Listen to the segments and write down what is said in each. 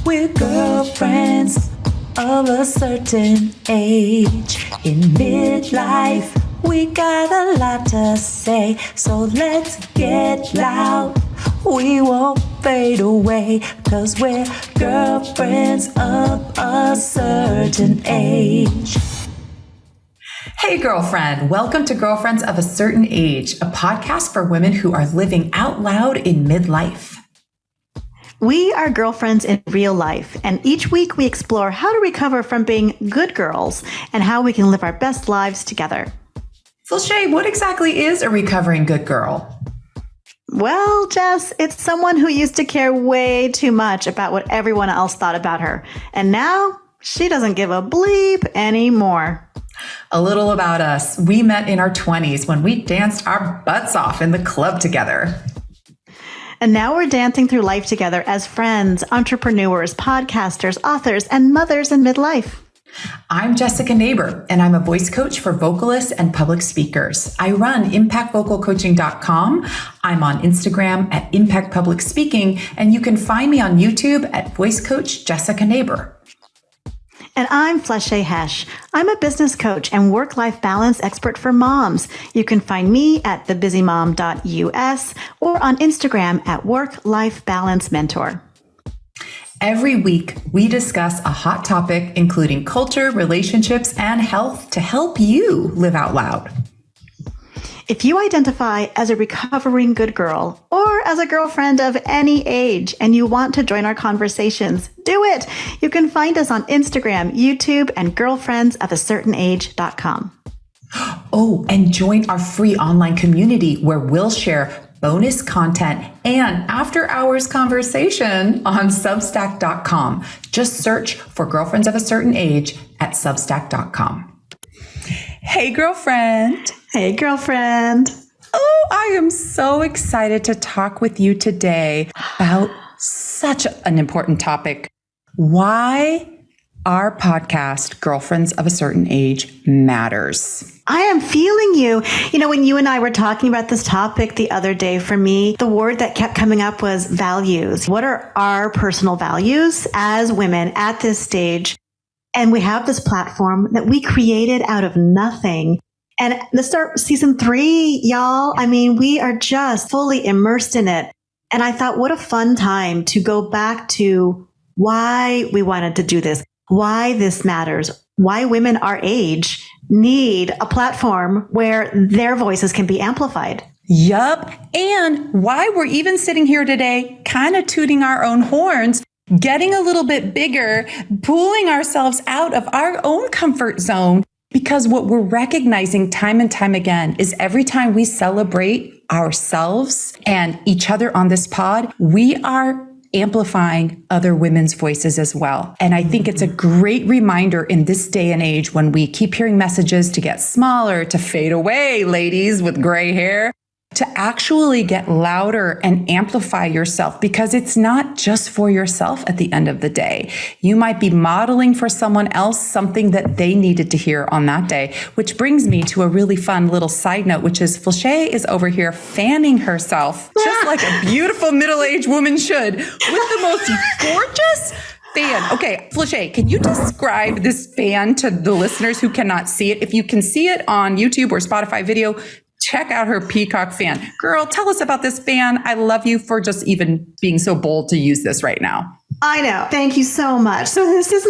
We're girlfriends of a certain age. In midlife, we got a lot to say. So let's get loud. We won't fade away, 'cause we're girlfriends of a certain age. Hey, girlfriend. Welcome to Girlfriends of a Certain Age, a podcast for women who are living out loud in midlife. We are girlfriends in real life, and each week we explore how to recover from being good girls and how we can live our best lives together. Flesche, what exactly is a recovering good girl? Well, Jess, it's someone who used to care way too much about what everyone else thought about her, and now she doesn't give a bleep anymore. A little about us. We met in our 20s when we danced our butts off in the club together. And now we're dancing through life together as friends, entrepreneurs, podcasters, authors, and mothers in midlife. I'm Jessica Neighbor, and I'm a voice coach for vocalists and public speakers. I run impactvocalcoaching.com. I'm on Instagram at Impact Public Speaking, and you can find me on YouTube at Voice Coach Jessica Neighbor. And I'm Flesche Hesch. I'm a business coach and work-life balance expert for moms. You can find me at thebusymom.us or on Instagram at Work-Life Balance Mentor. Every week, we discuss a hot topic, including culture, relationships, and health, to help you live out loud. If you identify as a recovering good girl or as a girlfriend of any age and you want to join our conversations, do it. You can find us on Instagram, YouTube, and girlfriendsofacertainage.com. Oh, and join our free online community where we'll share bonus content and after-hours conversation on Substack.com. Just search for Girlfriends of a Certain Age at Substack.com. Hey, girlfriend. Hey, girlfriend. Oh, I am so excited to talk with you today about such an important topic. Why our podcast, Girlfriends of a Certain Age, matters. I am feeling you. You know, when you and I were talking about this topic the other day, for me, the word that kept coming up was values. What are our personal values as women at this stage? And we have this platform that we created out of nothing. And let's start season 3, y'all. I mean, we are just fully immersed in it. And I thought, what a fun time to go back to why we wanted to do this, why this matters, why women our age need a platform where their voices can be amplified. Yup. And why we're even sitting here today, kind of tooting our own horns, getting a little bit bigger, pulling ourselves out of our own comfort zone. Because what we're recognizing time and time again is every time we celebrate ourselves and each other on this pod, we are amplifying other women's voices as well. And I think it's a great reminder in this day and age when we keep hearing messages to get smaller, to fade away, ladies with gray hair, to actually get louder and amplify yourself, because it's not just for yourself at the end of the day. You might be modeling for someone else something that they needed to hear on that day, which brings me to a really fun little side note, which is Flesche is over here fanning herself just like a beautiful middle-aged woman should with the most gorgeous fan. Okay, Flesche, can you describe this fan to the listeners who cannot see it? If you can see it on YouTube or Spotify video, check out her peacock fan. Girl, tell us about this fan. I love you for just even being so bold to use this right now. I know. Thank you so much. So this is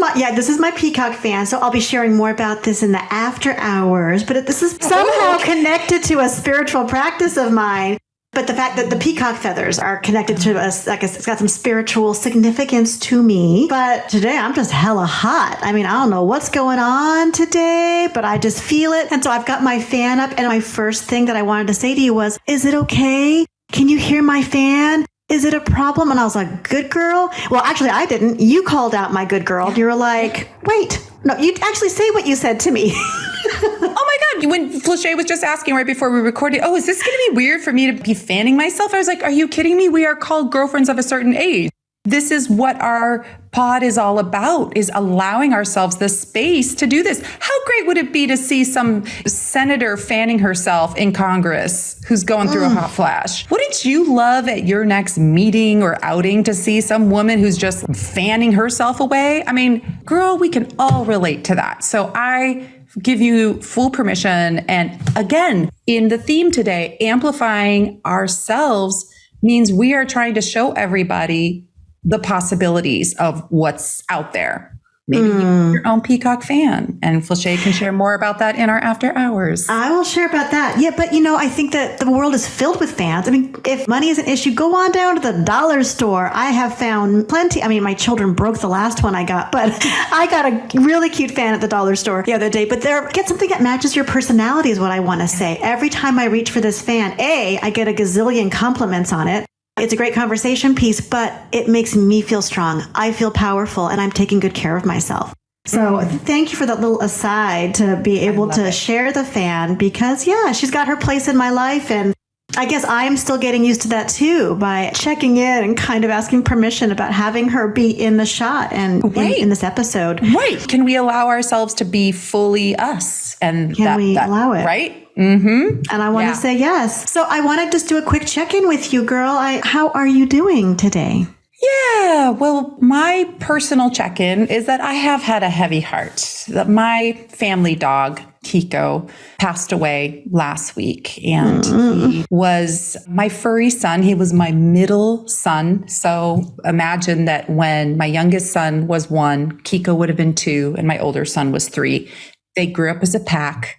my peacock fan. So I'll be sharing more about this in the after hours, but this is somehow connected to a spiritual practice of mine. But the fact that the peacock feathers are connected to us, I guess it's got some spiritual significance to me. But today I'm just hella hot. I mean, I don't know what's going on today, but I just feel it. And so I've got my fan up. And my first thing that I wanted to say to you was, is it okay? Can you hear my fan? Is it a problem? And I was like, good girl? Well, actually, I didn't. You called out my good girl. You were like, wait, no, you actually say what you said to me. Oh my God. When Flesche was just asking right before we recorded, oh, is this going to be weird for me to be fanning myself? I was like, are you kidding me? We are called Girlfriends of a Certain Age. This is what our pod is all about, is allowing ourselves the space to do this. How great would it be to see some senator fanning herself in Congress who's going through a hot flash? Wouldn't you love at your next meeting or outing to see some woman who's just fanning herself away? I mean, girl, we can all relate to that. So I give you full permission. And again, in the theme today, amplifying ourselves means we are trying to show everybody the possibilities of what's out there. Maybe you're your own peacock fan. And Flesche can share more about that in our after hours. I will share about that. Yeah, but I think that the world is filled with fans. I mean, if money is an issue, go on down to the dollar store. I have found plenty. I mean, my children broke the last one I got, but I got a really cute fan at the dollar store the other day. But get something that matches your personality is what I want to say. Every time I reach for this fan, I get a gazillion compliments on it. It's a great conversation piece, but it makes me feel strong. I feel powerful, and I'm taking good care of myself. So thank you for that little aside to be able to share the fan because, she's got her place in my life. And I guess I'm still getting used to that, too, by checking in and kind of asking permission about having her be in the shot and in this episode. Right. Can we allow ourselves to be fully us? And can we allow it? Right. Mm-hmm. And I want to say yes. So I want to just do a quick check-in with you, girl. How are you doing today? Yeah, well, my personal check-in is that I have had a heavy heart. That my family dog, Kiko, passed away last week. And he was my furry son. He was my middle son. So imagine that when my youngest son was 1, Kiko would have been 2, and my older son was 3. They grew up as a pack.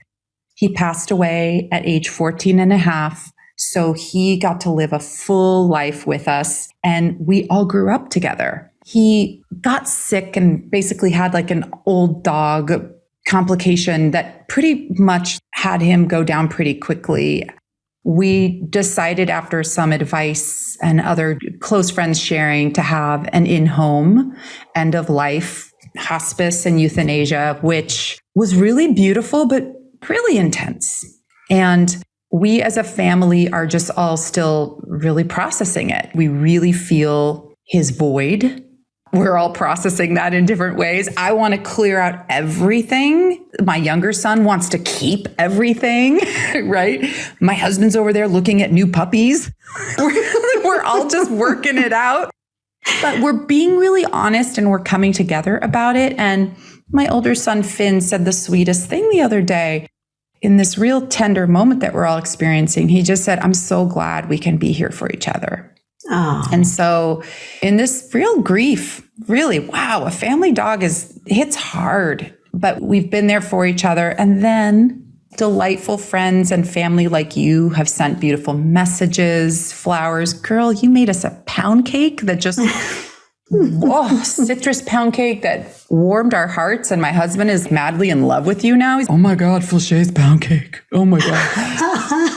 He passed away at age 14 and a half. So he got to live a full life with us, and we all grew up together. He got sick and basically had like an old dog complication that pretty much had him go down pretty quickly. We decided after some advice and other close friends sharing to have an in-home end of life hospice and euthanasia, which was really beautiful, but really intense. And we as a family are just all still really processing it. We really feel his void. We're all processing that in different ways. I want to clear out everything. My younger son wants to keep everything, right? My husband's over there looking at new puppies. We're all just working it out. But we're being really honest and we're coming together about it. And my older son, Finn, said the sweetest thing the other day in this real tender moment that we're all experiencing. He just said, I'm so glad we can be here for each other. Oh. And so in this real grief, really, wow, a family dog hits hard, but we've been there for each other. And then delightful friends and family like you have sent beautiful messages, flowers. Girl, you made us a pound cake that just, citrus pound cake that warmed our hearts. And my husband is madly in love with you now. He's, oh my God, Flesche's pound cake. Oh my God.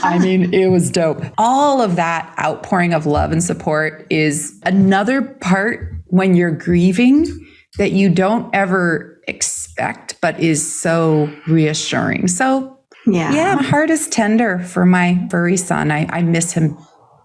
I mean, it was dope. All of that outpouring of love and support is another part when you're grieving that you don't ever expect, but is so reassuring. So yeah, my heart is tender for my furry son. I miss him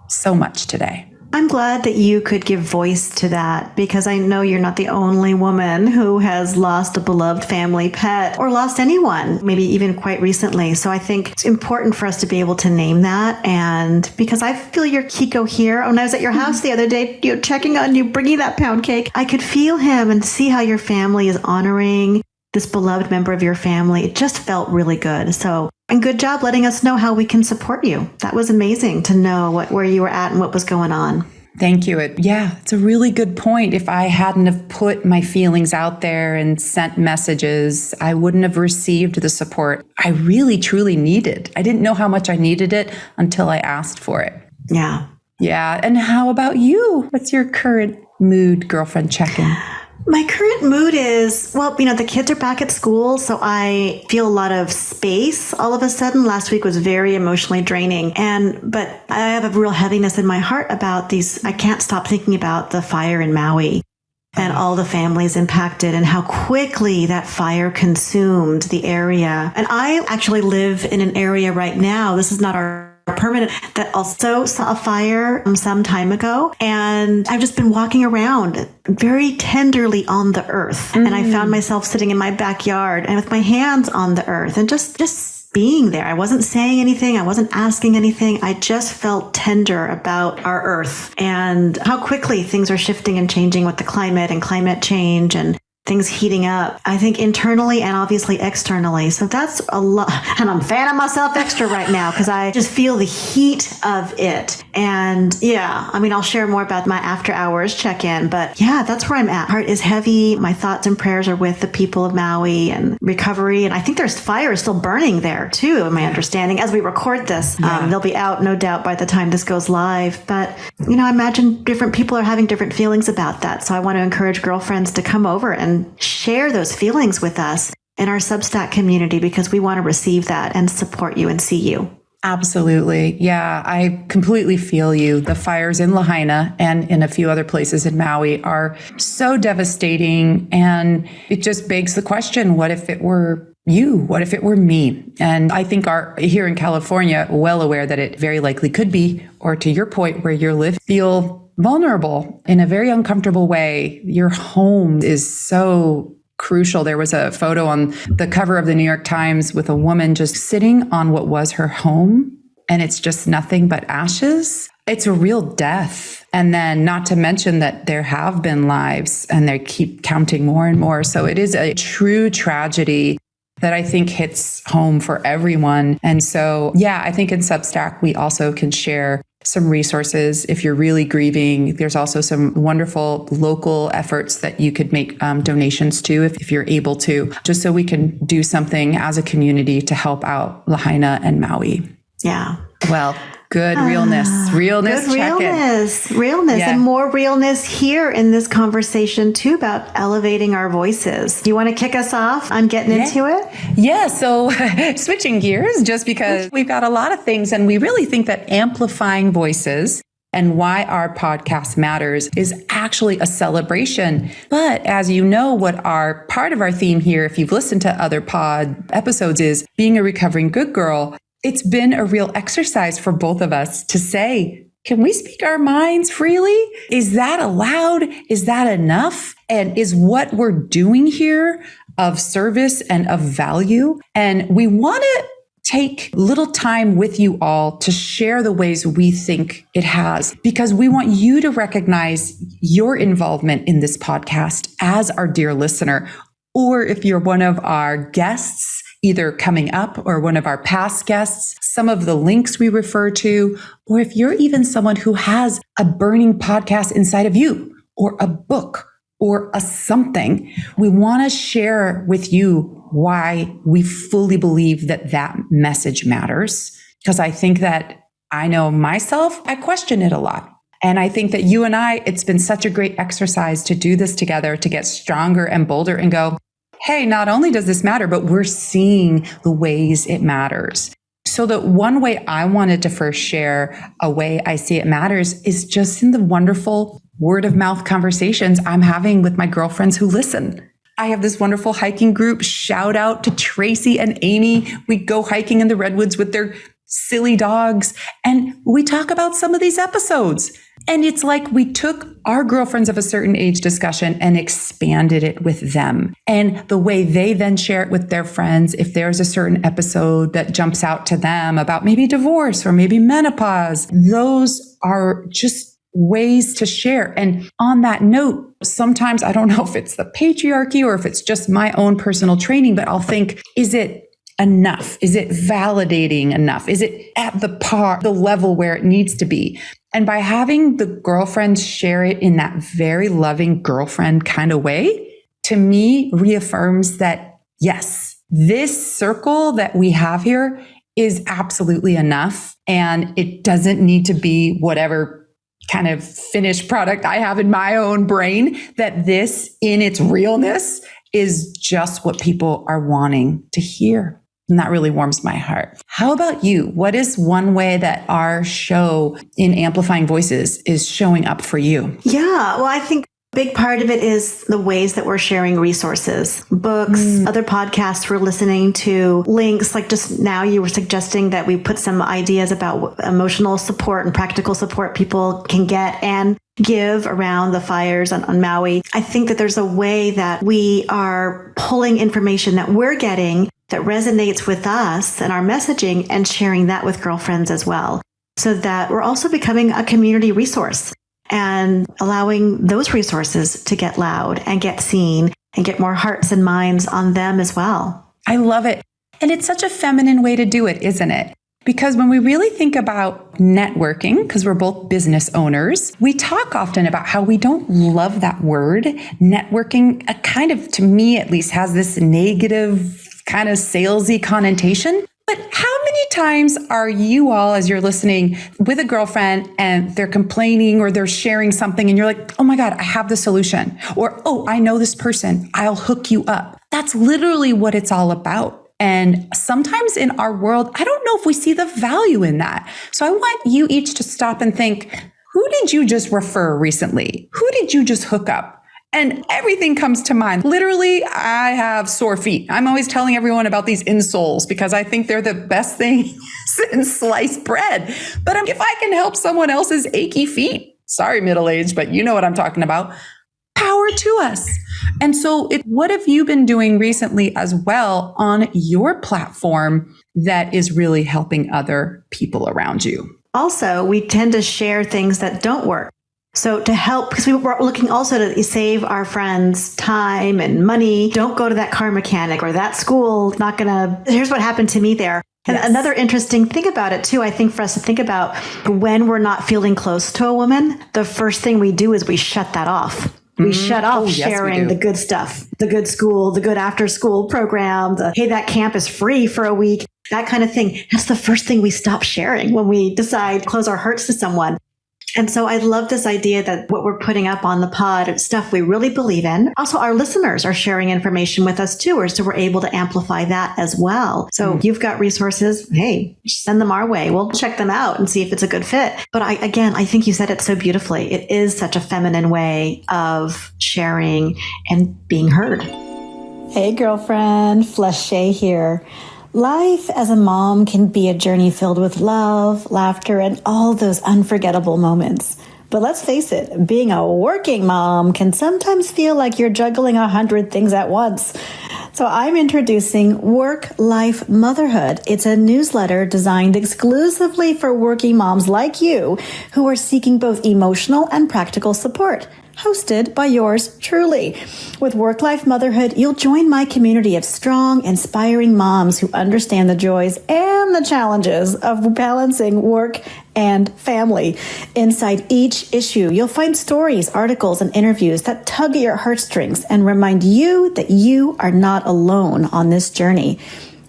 so much today. I'm glad that you could give voice to that because I know you're not the only woman who has lost a beloved family pet or lost anyone, maybe even quite recently. So I think it's important for us to be able to name that. And because I feel your Kiko here, when I was at your house the other day, checking on you, bringing that pound cake, I could feel him and see how your family is honoring this beloved member of your family. It just felt really good. So, and good job letting us know how we can support you. That was amazing to know where you were at and what was going on. Thank you. It's a really good point. If I hadn't have put my feelings out there and sent messages, I wouldn't have received the support I really, truly needed. I didn't know how much I needed it until I asked for it. Yeah. Yeah. And how about you? What's your current mood, girlfriend check-in? My current mood is, the kids are back at school, so I feel a lot of space all of a sudden. Last week was very emotionally draining, but I have a real heaviness in my heart about these. I can't stop thinking about the fire in Maui and all the families impacted and how quickly that fire consumed the area. And I actually live in an area right now. This is not our permanent, that also saw a fire some time ago. And I've just been walking around very tenderly on the earth. And I found myself sitting in my backyard and with my hands on the earth and just being there. I wasn't saying anything. I wasn't asking anything. I just felt tender about our earth and how quickly things are shifting and changing with the climate and climate change and things heating up, I think internally and obviously externally. So that's a lot. And I'm fanning myself extra right now because I just feel the heat of it. And yeah, I mean, I'll share more about my after hours check-in, but yeah, that's where I'm at. Heart is heavy. My thoughts and prayers are with the people of Maui and recovery. And I think there's fire still burning there too, in my understanding, as we record this. They'll be out, no doubt, by the time this goes live. But, I imagine different people are having different feelings about that. So I want to encourage girlfriends to come over and share those feelings with us in our Substack community because we want to receive that and support you and see you. Absolutely. Yeah, I completely feel you. The fires in Lahaina and in a few other places in Maui are so devastating. And it just begs the question, what if it were you? What if it were me? And I think here in California, well aware that it very likely could be, or to your point where you live, feel vulnerable in a very uncomfortable way. Your home is so crucial. There was a photo on the cover of the New York Times with a woman just sitting on what was her home, and it's just nothing but ashes. It's a real death. And then not to mention that there have been lives and they keep counting more and more. So it is a true tragedy that I think hits home for everyone. And so, yeah, I think in Substack, we also can share some resources. If you're really grieving, there's also some wonderful local efforts that you could make donations to if you're able to, just so we can do something as a community to help out Lahaina and Maui. Yeah. Well, good realness realness, yeah. And more realness here in this conversation too about elevating our voices. Do you want to kick us off on getting into it? Yeah. So switching gears, just because we've got a lot of things and we really think that amplifying voices and why our podcast matters is actually a celebration. But as you know, what part of our theme here, if you've listened to other pod episodes, is being a recovering good girl. It's been a real exercise for both of us to say, can we speak our minds freely? Is that allowed? Is that enough? And is what we're doing here of service and of value? And we want to take little time with you all to share the ways we think it has, because we want you to recognize your involvement in this podcast as our dear listener, or if you're one of our guests, either coming up or one of our past guests, some of the links we refer to, or if you're even someone who has a burning podcast inside of you, or a book, or a something, we want to share with you why we fully believe that message matters. Because I think that I know myself, I question it a lot. And I think that you and I, it's been such a great exercise to do this together, to get stronger and bolder and go, hey, not only does this matter, but we're seeing the ways it matters. So the one way I wanted to first share a way I see it matters is just in the wonderful word of mouth conversations I'm having with my girlfriends who listen. I have this wonderful hiking group. Shout out to Tracy and Amy. We go hiking in the redwoods with their silly dogs, and we talk about some of these episodes. And it's like we took our girlfriends of a certain age discussion and expanded it with them. And the way they then share it with their friends, if there's a certain episode that jumps out to them about maybe divorce or maybe menopause, those are just ways to share. And on that note, sometimes I don't know if it's the patriarchy or if it's just my own personal training, but I'll think, is it enough? Is it validating enough? Is it at the level where it needs to be? And by having the girlfriends share it in that very loving girlfriend kind of way, to me, reaffirms that, yes, this circle that we have here is absolutely enough. And it doesn't need to be whatever kind of finished product I have in my own brain, that this in its realness is just what people are wanting to hear. And that really warms my heart. How about you? What is one way that our show in Amplifying Voices is showing up for you? Yeah, well, I think Big part of it is the ways that we're sharing resources, books, other podcasts we're listening to, links. Like just now you were suggesting that we put some ideas about emotional support and practical support people can get and give around the fires on Maui. I think that there's a way that we are pulling information that we're getting that resonates with us and our messaging and sharing that with girlfriends as well, so that we're also becoming a community resource and allowing those resources to get loud and get seen and get more hearts and minds on them as well. I love it. And it's such a feminine way to do it, isn't it? Because when we really think about networking, because we're both business owners, we talk often about how we don't love that word. Networking, kind of, to me at least, has this negative kind of salesy connotation. But how many times are you all, as you're listening with a girlfriend and they're complaining or they're sharing something and you're like, oh my God, I have the solution. Or, oh, I know this person. I'll hook you up. That's literally what it's all about. And sometimes in our world, I don't know if we see the value in that. So I want you each to stop and think, who did you just refer recently? Who did you just hook up? And everything comes to mind. Literally, I have sore feet. I'm always telling everyone about these insoles because I think they're the best thing since sliced bread. But if I can help someone else's achy feet, sorry, middle-aged, but you know what I'm talking about, power to us. And so what have you been doing recently as well on your platform that is really helping other people around you? Also, we tend to share things that don't work. So to help, because we were looking also to save our friends time and money. Don't go to that car mechanic or that school. Here's what happened to me there. And another interesting thing about it too, I think for us to think about when we're not feeling close to a woman, the first thing we do is we shut that off. We shut off sharing the good stuff, the good school, the good after school program, hey, that camp is free for a week, that kind of thing. That's the first thing we stop sharing when we decide to close our hearts to someone. And so I love this idea that what we're putting up on the pod is stuff we really believe in. Also, our listeners are sharing information with us too, so we're able to amplify that as well. So you've got resources. Hey, send them our way. We'll check them out and see if it's a good fit. But I think you said it so beautifully. It is such a feminine way of sharing and being heard. Hey, girlfriend, Flesche here. Life as a mom can be a journey filled with love, laughter, and all those unforgettable moments. But let's face it, being a working mom can sometimes feel like you're juggling 100 things at once. So I'm introducing Work-Life Motherhood. It's a newsletter designed exclusively for working moms like you who are seeking both emotional and practical support. Hosted by yours truly. With Work-Life Motherhood, you'll join my community of strong, inspiring moms who understand the joys and the challenges of balancing work and family. Inside each issue, you'll find stories, articles, and interviews that tug at your heartstrings and remind you that you are not alone on this journey.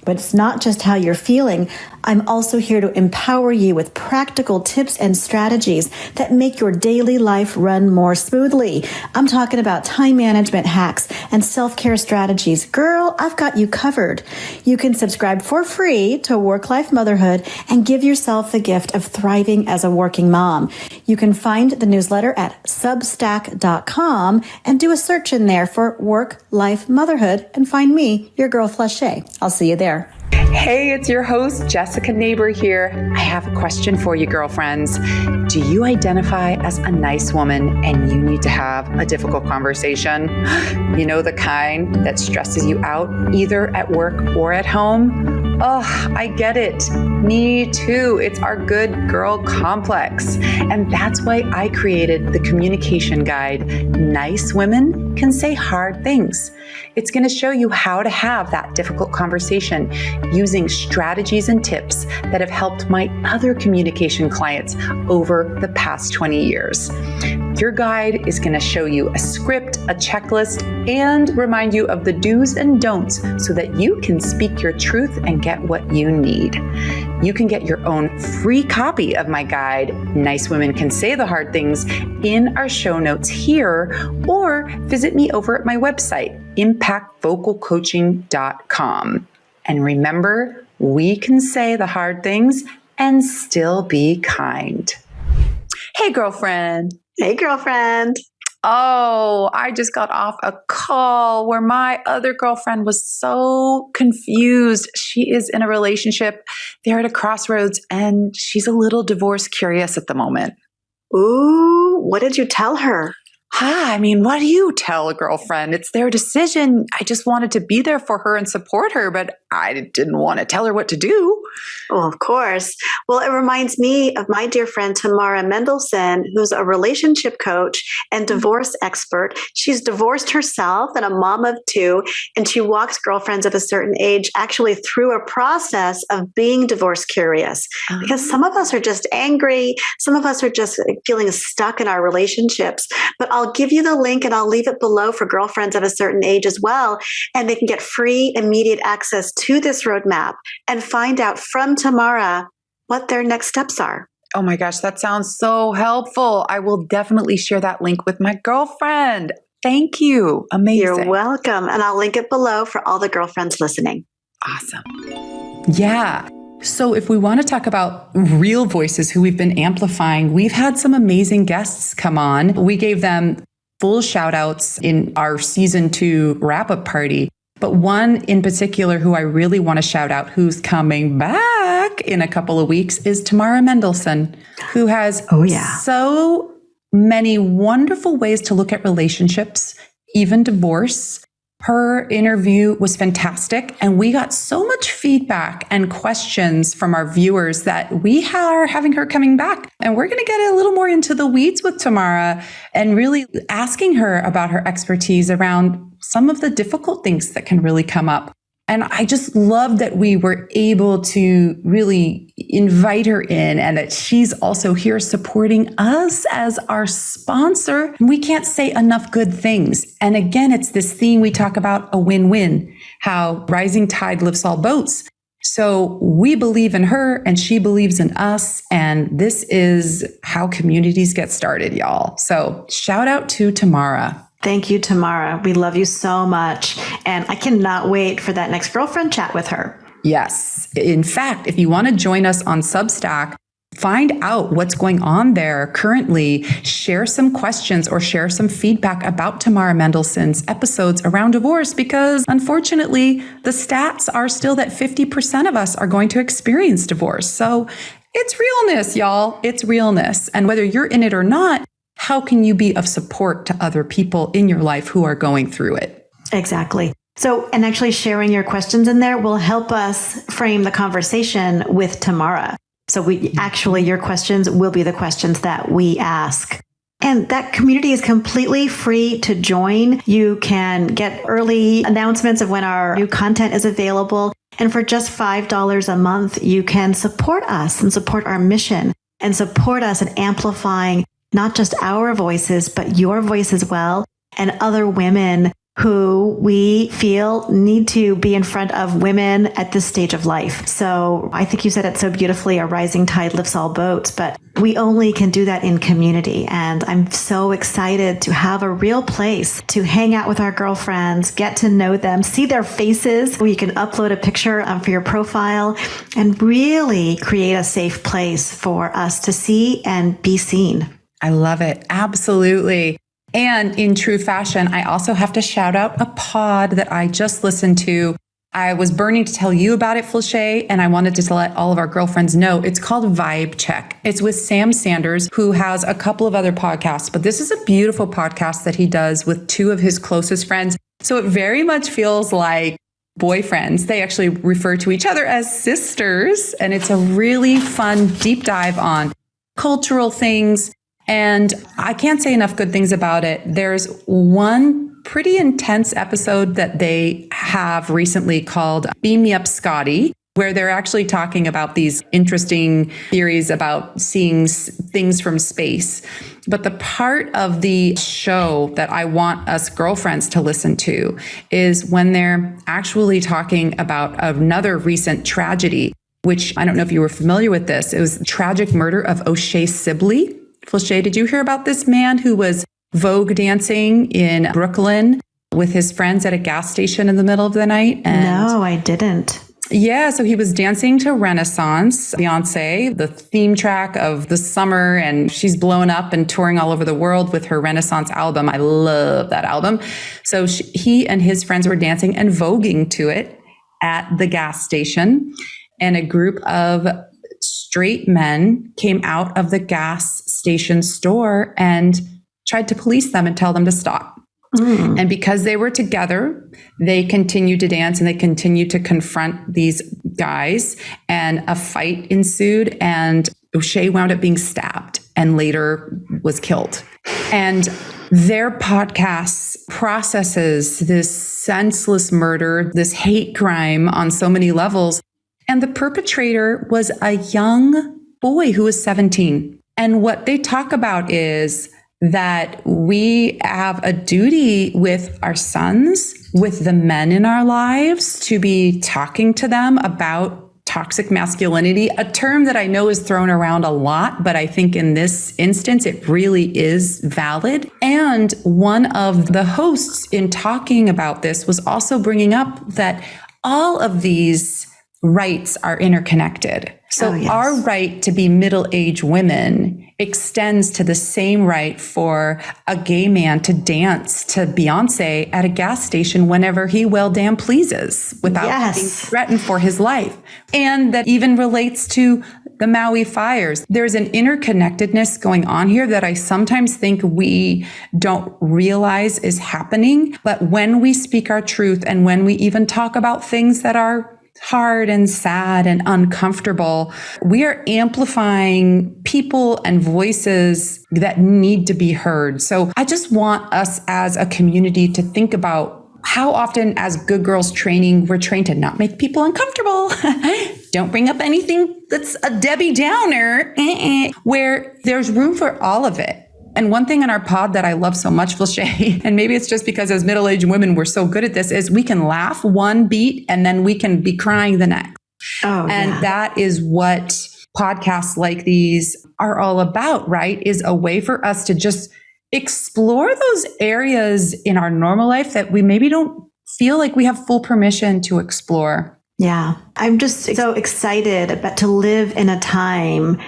But it's not just how you're feeling. I'm also here to empower you with practical tips and strategies that make your daily life run more smoothly. I'm talking about time management hacks and self-care strategies. Girl, I've got you covered. You can subscribe for free to Work-Life Motherhood and give yourself the gift of thriving as a working mom. You can find the newsletter at substack.com and do a search in there for Work-Life Motherhood and find me, your girl Flesche. I'll see you there. Hey, it's your host, Jessica Neighbor here. I have a question for you, girlfriends. Do you identify as a nice woman and you need to have a difficult conversation? You know, the kind that stresses you out either at work or at home? Oh, I get it. Me too. It's our good girl complex. And that's why I created the communication guide, Nice Women Can Say Hard Things. It's going to show you how to have that difficult conversation using strategies and tips that have helped my other communication clients over the past 20 years. Your guide is going to show you a script, a checklist, and remind you of the do's and don'ts so that you can speak your truth and get what you need. You can get your own free copy of my guide, Nice Women Can Say the Hard Things, in our show notes here, or visit me over at my website, impactvocalcoaching.com. And remember, we can say the hard things and still be kind. Hey, girlfriend. Hey, girlfriend. Oh, I just got off a call where my other girlfriend was so confused. She is in a relationship. They're at a crossroads and she's a little divorce curious at the moment. Ooh, what did you tell her? What do you tell a girlfriend? It's their decision. I just wanted to be there for her and support her, but I didn't want to tell her what to do. Well, of course. Well, it reminds me of my dear friend, Tamara Mendelson, who's a relationship coach and divorce expert. She's divorced herself and a mom of two, and she walks girlfriends of a certain age actually through a process of being divorce curious. Because some of us are just angry. Some of us are just feeling stuck in our relationships. But I'll give you the link and I'll leave it below for girlfriends of a certain age as well. And they can get free, immediate access to this roadmap and find out from Tamara what their next steps are. Oh my gosh, that sounds so helpful. I will definitely share that link with my girlfriend. Thank you. Amazing. You're welcome. And I'll link it below for all the girlfriends listening. Awesome. Yeah. So if we want to talk about real voices who we've been amplifying, we've had some amazing guests come on. We gave them full shout outs in our season 2 wrap-up party. But one in particular who I really want to shout out, who's coming back in a couple of weeks, is Tamara Mendelson, who has so many wonderful ways to look at relationships, even divorce. Her interview was fantastic, and we got so much feedback and questions from our viewers that we are having her coming back. And we're going to get a little more into the weeds with Tamara and really asking her about her expertise around some of the difficult things that can really come up. And I just love that we were able to really invite her in and that she's also here supporting us as our sponsor. We can't say enough good things. And again, it's this theme we talk about, a win-win, how rising tide lifts all boats. So we believe in her and she believes in us. And this is how communities get started, y'all. So shout out to Tamara. Thank you, Tamara. We love you so much. And I cannot wait for that next girlfriend chat with her. Yes. In fact, if you want to join us on Substack, find out what's going on there currently, share some questions or share some feedback about Tamara Mendelson's episodes around divorce, because unfortunately, the stats are still that 50% of us are going to experience divorce. So it's realness, y'all. It's realness. And whether you're in it or not, how can you be of support to other people in your life who are going through it? Exactly. So, and actually sharing your questions in there will help us frame the conversation with Tamara. So your questions will be the questions that we ask. And that community is completely free to join. You can get early announcements of when our new content is available. And for just $5 a month, you can support us and support our mission and support us in amplifying not just our voices, but your voice as well, and other women who we feel need to be in front of women at this stage of life. So I think you said it so beautifully, a rising tide lifts all boats, but we only can do that in community. And I'm so excited to have a real place to hang out with our girlfriends, get to know them, see their faces, where you can upload a picture for your profile and really create a safe place for us to see and be seen. I love it. Absolutely. And in true fashion, I also have to shout out a pod that I just listened to. I was burning to tell you about it, Flesche, and I wanted to let all of our girlfriends know. It's called Vibe Check. It's with Sam Sanders, who has a couple of other podcasts, but this is a beautiful podcast that he does with two of his closest friends. So it very much feels like boyfriends. They actually refer to each other as sisters, and it's a really fun deep dive on cultural things. And I can't say enough good things about it. There's one pretty intense episode that they have recently called Beam Me Up, Scotty, where they're actually talking about these interesting theories about seeing things from space. But the part of the show that I want us girlfriends to listen to is when they're actually talking about another recent tragedy, which I don't know if you were familiar with this. It was the tragic murder of O'Shea Sibley. Flesche, did you hear about this man who was Vogue dancing in Brooklyn with his friends at a gas station in the middle of the night? No, I didn't. Yeah, so he was dancing to Renaissance, Beyonce, the theme track of the summer, and she's blown up and touring all over the world with her Renaissance album. I love that album. So he and his friends were dancing and voguing to it at the gas station, and a group of straight men came out of the gas station store and tried to police them and tell them to stop. And because they were together, they continued to dance and they continued to confront these guys, and a fight ensued, and O'Shea wound up being stabbed and later was killed. And their podcast processes this senseless murder, this hate crime on so many levels. And the perpetrator was a young boy who was 17. And what they talk about is that we have a duty with our sons, with the men in our lives, to be talking to them about toxic masculinity, a term that I know is thrown around a lot, but I think in this instance, it really is valid. And one of the hosts in talking about this was also bringing up that all of these rights are interconnected. So our right to be middle-aged women extends to the same right for a gay man to dance to Beyonce at a gas station whenever he well damn pleases without being threatened for his life. And that even relates to the Maui fires. There's an interconnectedness going on here that I sometimes think we don't realize is happening. But when we speak our truth and when we even talk about things that are hard and sad and uncomfortable, we are amplifying people and voices that need to be heard. So I just want us as a community to think about how often as Good Girls training, we're trained to not make people uncomfortable. Don't bring up anything that's a Debbie Downer, where there's room for all of it. And one thing in our pod that I love so much, Flesche, and maybe it's just because as middle-aged women, we're so good at this, is we can laugh one beat and then we can be crying the next. And that is what podcasts like these are all about, right? Is a way for us to just explore those areas in our normal life that we maybe don't feel like we have full permission to explore. Yeah. I'm just so excited to live in a time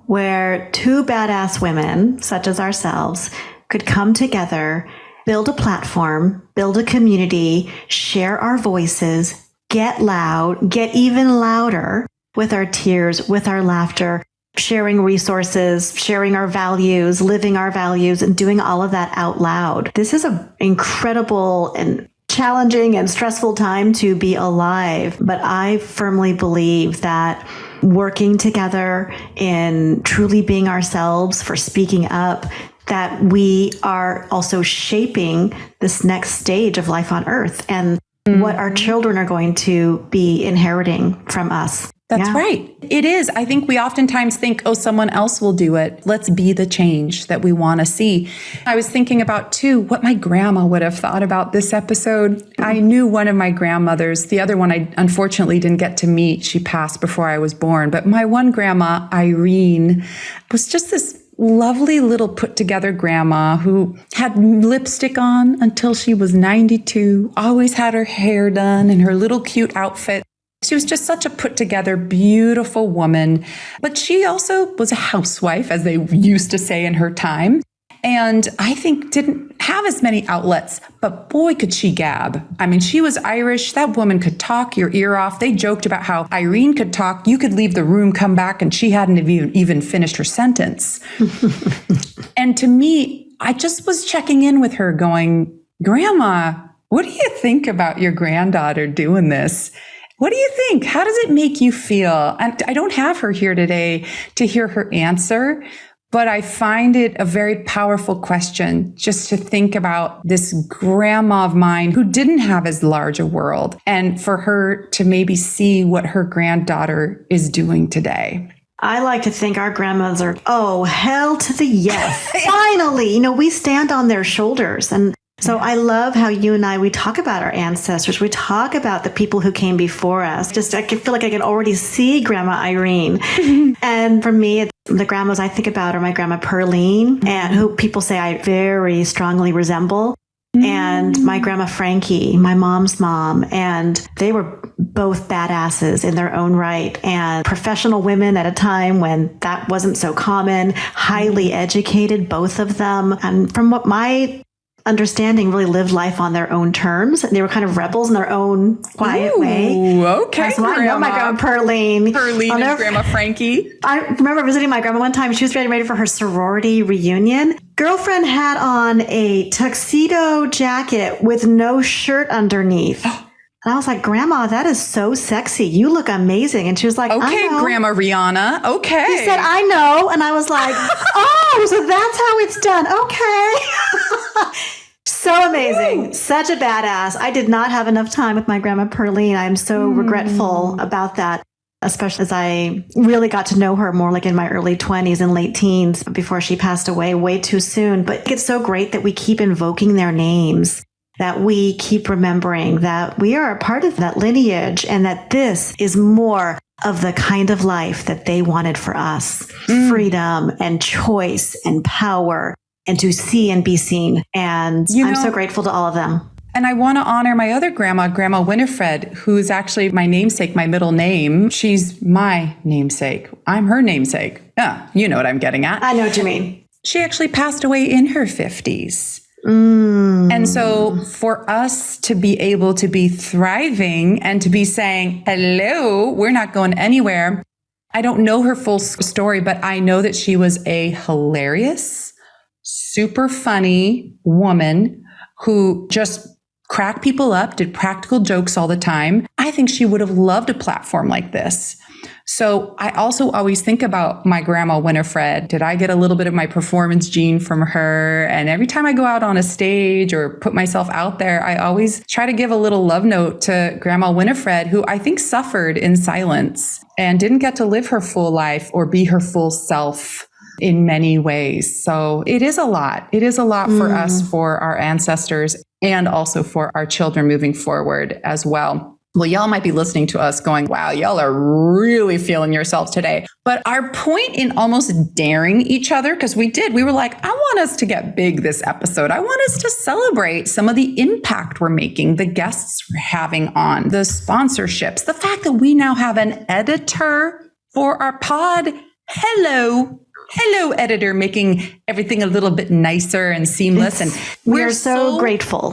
where two badass women, such as ourselves, could come together, build a platform, build a community, share our voices, get loud, get even louder with our tears, with our laughter, sharing resources, sharing our values, living our values, and doing all of that out loud. This is an incredible and challenging and stressful time to be alive, but I firmly believe that working together in truly being ourselves, for speaking up, that we are also shaping this next stage of life on earth and what our children are going to be inheriting from us. That's right. It is. I think we oftentimes think, oh, someone else will do it. Let's be the change that we want to see. I was thinking about, too, what my grandma would have thought about this episode. I knew one of my grandmothers. The other one I unfortunately didn't get to meet. She passed before I was born. But my one grandma, Irene, was just this lovely little put together grandma who had lipstick on until she was 92, always had her hair done and her little cute outfit. She was just such a put together, beautiful woman. But she also was a housewife, as they used to say in her time. And I think didn't have as many outlets, but boy, could she gab. I mean, she was Irish. That woman could talk your ear off. They joked about how Irene could talk. You could leave the room, come back, and she hadn't even finished her sentence. And to me, I just was checking in with her going, Grandma, what do you think about your granddaughter doing this? What do you think? How does it make you feel? And I don't have her here today to hear her answer, but I find it a very powerful question just to think about this grandma of mine who didn't have as large a world, and for her to maybe see what her granddaughter is doing today. I like to think our grandmas are, oh, hell to the yes. Finally, we stand on their shoulders. And so I love how you and we talk about our ancestors. We talk about the people who came before us. I feel like I can already see Grandma Irene. And for me, the grandmas I think about are my Grandma Pearline, and who people say I very strongly resemble. and my grandma Frankie, my mom's mom, and they were both badasses in their own right and professional women at a time when that wasn't so common, highly educated, both of them. And from what my understanding, really lived life on their own terms. They were kind of rebels in their own quiet way. Okay, so I know my grandma Pearline. Pearline and Grandma Frankie. I remember visiting my grandma one time. She was getting ready for her sorority reunion. Girlfriend had on a tuxedo jacket with no shirt underneath. And I was like, Grandma, that is so sexy. You look amazing. And she was like, okay, I know. Grandma Rihanna. Okay. She said, I know. And I was like, oh, so that's how it's done. Okay. So amazing. Such a badass. I did not have enough time with my Grandma Pearline. I'm so regretful about that, especially as I really got to know her more like in my early 20s and late teens before she passed away way too soon. But it's so great that we keep invoking their names, that we keep remembering that we are a part of that lineage and that this is more of the kind of life that they wanted for us. Freedom and choice and power and to see and be seen. And I'm so grateful to all of them. And I want to honor my other grandma, Grandma Winifred, who's actually my namesake, my middle name. She's my namesake. I'm her namesake. Yeah, you know what I'm getting at. I know what you mean. She actually passed away in her 50s. And so for us to be able to be thriving and to be saying, hello, we're not going anywhere. I don't know her full story, but I know that she was a hilarious, super funny woman who just cracked people up, did practical jokes all the time. I think she would have loved a platform like this. So I also always think about my grandma Winifred. Did I get a little bit of my performance gene from her? And every time I go out on a stage or put myself out there, I always try to give a little love note to Grandma Winifred, who I think suffered in silence and didn't get to live her full life or be her full self in many ways. So it is a lot. It is a lot for us, for our ancestors, and also for our children moving forward as well. Well, y'all might be listening to us going, wow, y'all are really feeling yourselves today. But our point in almost daring each other, because we were like, I want us to get big this episode. I want us to celebrate some of the impact we're making, the guests we're having on, the sponsorships, the fact that we now have an editor for our pod. Hello, editor, making everything a little bit nicer and seamless. And we're so grateful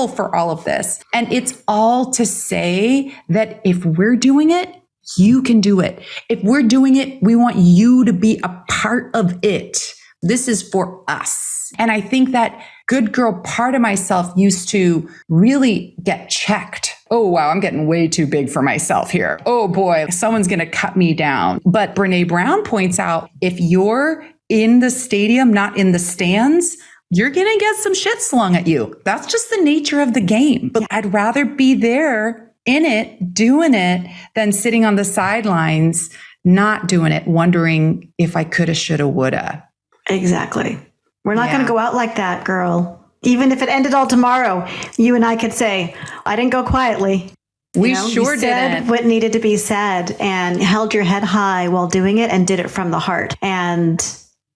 for all of this. And it's all to say that if we're doing it, you can do it. If we're doing it, we want you to be a part of it. This is for us. And I think that good girl part of myself used to really get checked. Oh, wow, I'm getting way too big for myself here. Oh boy, someone's going to cut me down. But Brene Brown points out, if you're in the stadium, not in the stands, you're going to get some shit slung at you. That's just the nature of the game. But I'd rather be there in it, doing it, than sitting on the sidelines, not doing it, wondering if I coulda, shoulda, woulda. Exactly. We're not going to go out like that, girl. Even if it ended all tomorrow, you and I could say, I didn't go quietly. We sure said what needed to be said and held your head high while doing it and did it from the heart. And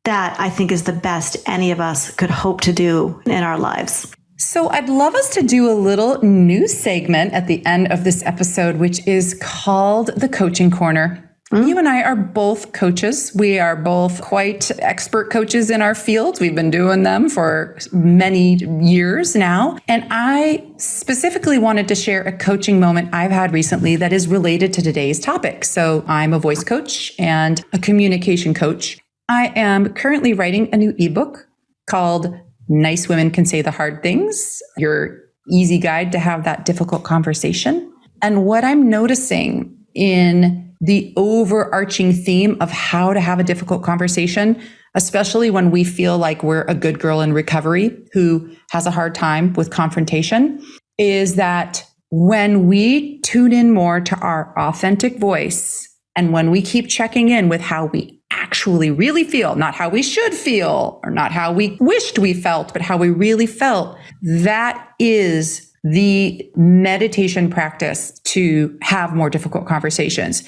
that, I think, is the best any of us could hope to do in our lives. So I'd love us to do a little new segment at the end of this episode, which is called the Coaching Corner. You and I are both coaches. We are both quite expert coaches in our fields. We've been doing them for many years now. And I specifically wanted to share a coaching moment I've had recently that is related to today's topic. So I'm a voice coach and a communication coach. I am currently writing a new ebook called Nice Women Can Say the Hard Things, your easy guide to have that difficult conversation. And what I'm noticing in the overarching theme of how to have a difficult conversation, especially when we feel like we're a good girl in recovery who has a hard time with confrontation, is that when we tune in more to our authentic voice and when we keep checking in with how we actually really feel, not how we should feel or not how we wished we felt, but how we really felt, that is the meditation practice to have more difficult conversations.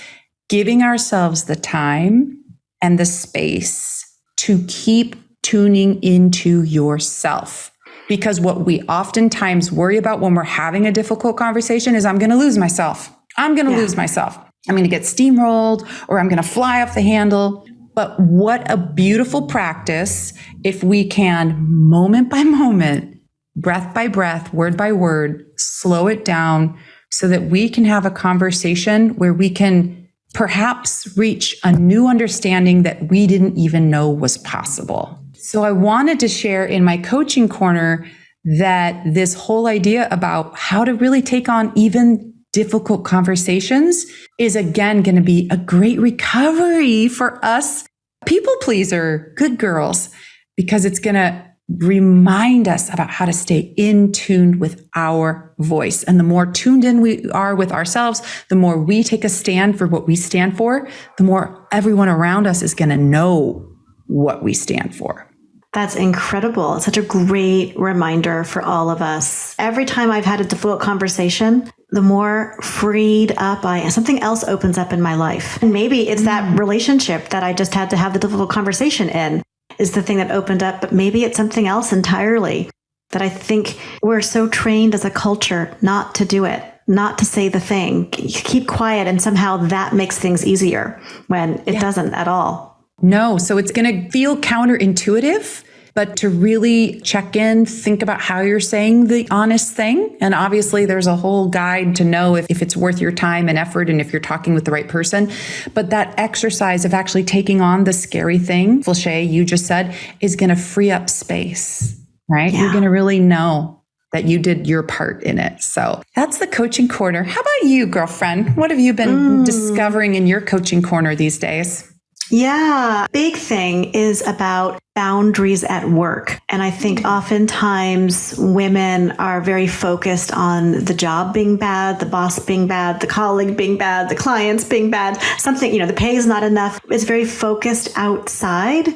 Giving ourselves the time and the space to keep tuning into yourself. Because what we oftentimes worry about when we're having a difficult conversation is I'm going to lose myself. I'm going to lose myself. I'm going to get steamrolled or I'm going to fly off the handle. But what a beautiful practice if we can, moment by moment, breath by breath, word by word, slow it down so that we can have a conversation where we can perhaps reach a new understanding that we didn't even know was possible. So I wanted to share in my coaching corner that this whole idea about how to really take on even difficult conversations is again going to be a great recovery for us people pleaser, good girls, because it's going to remind us about how to stay in tune with our voice. And the more tuned in we are with ourselves, the more we take a stand for what we stand for, the more everyone around us is going to know what we stand for. That's incredible. It's such a great reminder for all of us. Every time I've had a difficult conversation, the more freed up I am, something else opens up in my life. And maybe it's that relationship that I just had to have the difficult conversation in is the thing that opened up, but maybe it's something else entirely that I think we're so trained as a culture not to do it, not to say the thing, keep quiet, and somehow that makes things easier when it doesn't at all. No, so it's going to feel counterintuitive, but to really check in, think about how you're saying the honest thing. And obviously there's a whole guide to know if it's worth your time and effort and if you're talking with the right person. But that exercise of actually taking on the scary thing, Flesche, you just said, is going to free up space, right? Yeah. You're going to really know that you did your part in it. So that's the coaching corner. How about you, girlfriend? What have you been discovering in your coaching corner these days? Yeah, big thing is about boundaries at work. And I think oftentimes women are very focused on the job being bad, the boss being bad, the colleague being bad, the clients being bad, something, the pay is not enough. It's very focused outside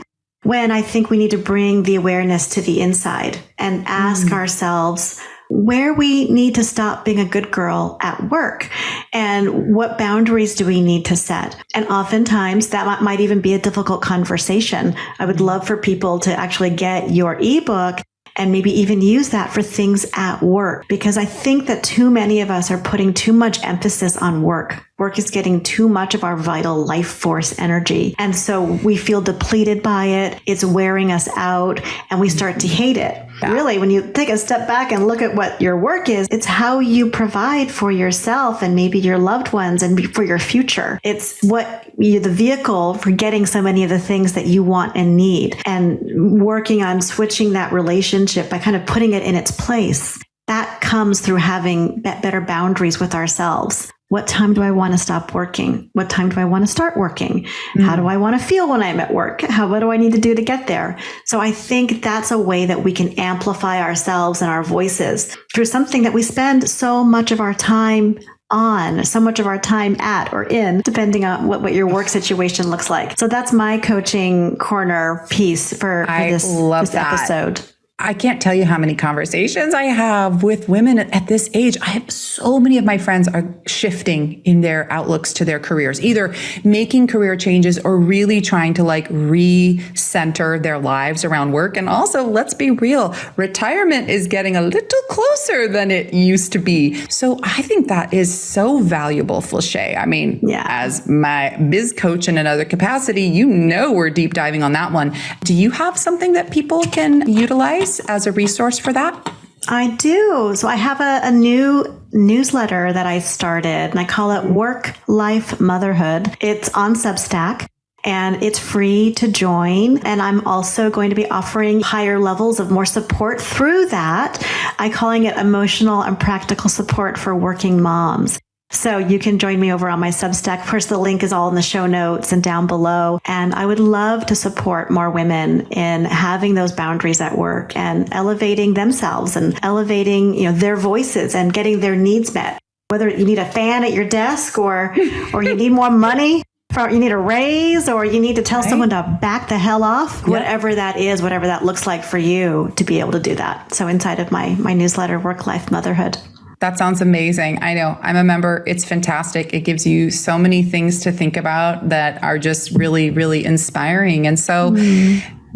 when I think we need to bring the awareness to the inside and ask ourselves where we need to stop being a good girl at work and what boundaries do we need to set. And oftentimes that might even be a difficult conversation. I would love for people to actually get your ebook and maybe even use that for things at work, because I think that too many of us are putting too much emphasis on work. Work is getting too much of our vital life force energy. And so we feel depleted by it. It's wearing us out and we start to hate it. Yeah. Really, when you take a step back and look at what your work is, it's how you provide for yourself and maybe your loved ones and for your future. It's the vehicle for getting so many of the things that you want and need, and working on switching that relationship by kind of putting it in its place. That comes through having better boundaries with ourselves. What time do I want to stop working? What time do I want to start working? How do I want to feel when I'm at work? What do I need to do to get there? So I think that's a way that we can amplify ourselves and our voices through something that we spend so much of our time on, so much of our time at or in, depending on what your work situation looks like. So that's my coaching corner piece for this episode. I can't tell you how many conversations I have with women at this age. I have so many of my friends are shifting in their outlooks to their careers, either making career changes or really trying to recenter their lives around work. And also, let's be real, retirement is getting a little closer than it used to be. So I think that is so valuable, Flesche. I mean, as my biz coach in another capacity, we're deep diving on that one. Do you have something that people can utilize as a resource for that? I do. So I have a new newsletter that I started, and I call it Work Life Motherhood. It's on Substack and it's free to join. And I'm also going to be offering higher levels of more support through that. I'm calling it emotional and practical support for working moms. So you can join me over on my Substack. Of course, the link is all in the show notes and down below. And I would love to support more women in having those boundaries at work and elevating themselves and elevating, their voices and getting their needs met. Whether you need a fan at your desk or you need more money, you need a raise, or you need to tell someone to back the hell off, whatever that is, whatever that looks like for you to be able to do that. So inside of my newsletter, Work Life Motherhood. That sounds amazing. I know. I'm a member. It's fantastic. It gives you so many things to think about that are just really, really inspiring. And so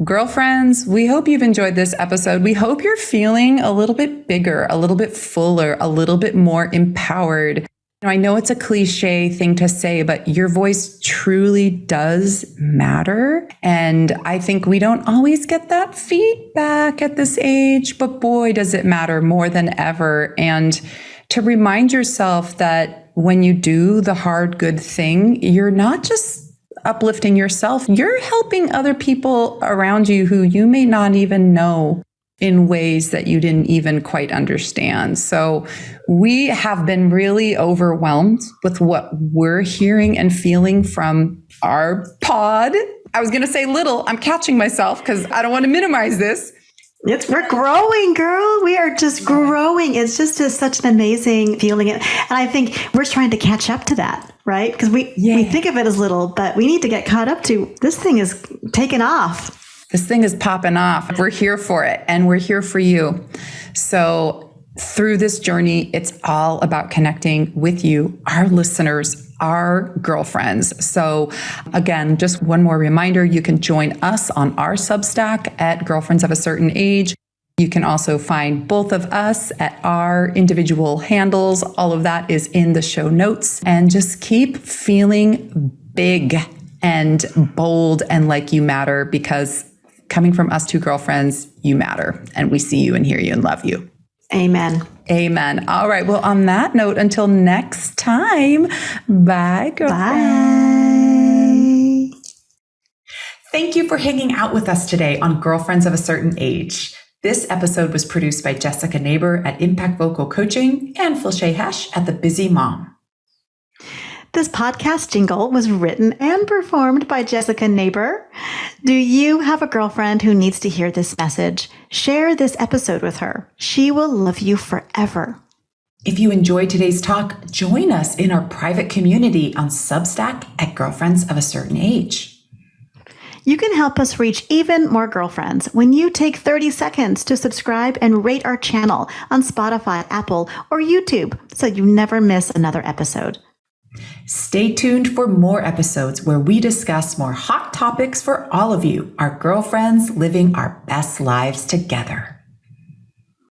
Girlfriends, we hope you've enjoyed this episode. We hope you're feeling a little bit bigger, a little bit fuller, a little bit more empowered. I know it's a cliche thing to say, but your voice truly does matter. And I think we don't always get that feedback at this age, but boy, does it matter more than ever. And to remind yourself that when you do the hard, good thing, you're not just uplifting yourself, you're helping other people around you who you may not even know in ways that you didn't even quite understand. So we have been really overwhelmed with what we're hearing and feeling from our pod. I was going to say little, I'm catching myself because I don't want to minimize this. We're growing, girl. We are just growing. It's just such an amazing feeling. And I think we're trying to catch up to that, right? Because we think of it as little, but we need to get caught up to this thing is taking off. This thing is popping off. We're here for it and we're here for you. So through this journey, it's all about connecting with you, our listeners, our girlfriends. So again, just one more reminder, you can join us on our Substack at Girlfriends of a Certain Age. You can also find both of us at our individual handles. All of that is in the show notes. And just keep feeling big and bold and like you matter, because coming from us two girlfriends, you matter. And we see you and hear you and love you. Amen. Amen. All right. Well, on that note, until next time, bye, Bye. girlfriend. Thank you for hanging out with us today on Girlfriends of a Certain Age. This episode was produced by Jessica Neighbor at Impact Vocal Coaching and Flesche at The Busy Mom. This podcast jingle was written and performed by Jessica Neighbor. Do you have a girlfriend who needs to hear this message? Share this episode with her. She will love you forever. If you enjoyed today's talk, join us in our private community on Substack at Girlfriends of a Certain Age. You can help us reach even more girlfriends when you take 30 seconds to subscribe and rate our channel on Spotify, Apple, or YouTube so you never miss another episode. Stay tuned for more episodes where we discuss more hot topics for all of you, our girlfriends living our best lives together.